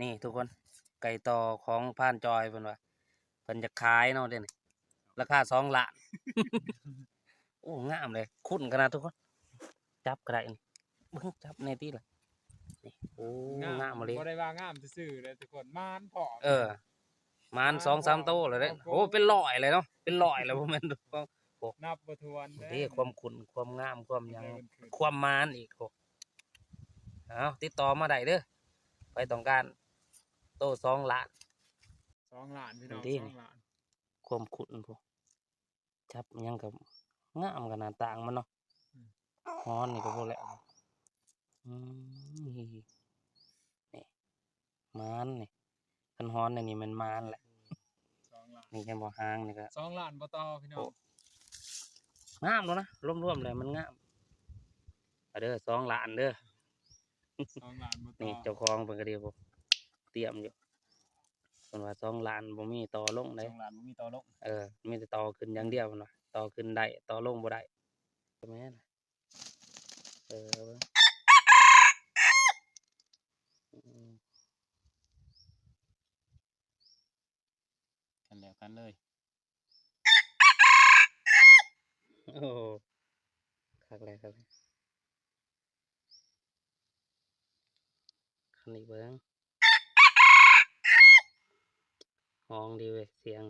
นี่ทุกคนไก่ต่อของผ่านจอยเพิ่นว่าเพิ่นจะขายเนาะเด้นี่ราคา2 ล้าน โอ้งามเลยคุ้นขนาดทุกคนจับก็ได้นี่เบิ่งจับในที่ละนี่โอ้งามมาเลย บ่ได้ว่างามซื่อๆเลยทุกคนมานพอมาน2-3 โตเลยเด้โอ้เป็นร้อยเลยเนาะเป็นร้อยแล้วบ่แม่นนับบ่ถ้วนเด้ เด้ความขุ่นความงามความหยัง ได้มันขึ้น ความมานอีกโอ้เอาติดต่อมาได้เด้อไปต้องการโต2 ล้าน 2 ล้านพี่น้อง ดี 2 ล้าน ความขุ่นพวกจับหยังกับงามขนาดต่างมันเนาะฮ้อนนี่ก็พอแล้วนี่มานนี่คันฮ้อนนี่มันมานแหละ 2 ล้าน นี่แค่บ่หางนี่ก็ 2 ล้านบ่ต่อพี่น้อง งามแล้วนะรวมๆเลยมันงามเอาเด้อ2 ล้านเด้อ 2 ล้านบ่ต่ นี่ อ เจ้าของเพิ่นก็ดีบ่เตรียมอยู่เพิ่นว่า2 ล้านบ่มีต่อลงได้ 2 ล้านบ่มีต่อลง มีแต่ต่อขึ้นอย่างเดียวเพิ่นว่าต่อขึ้นได้ต่อลงบ่ได้แม่นเบิ่งกันแล้วกันเลยโอ้คักแล้วคันนี้เบิ่งห้องดีเว้ยเสียง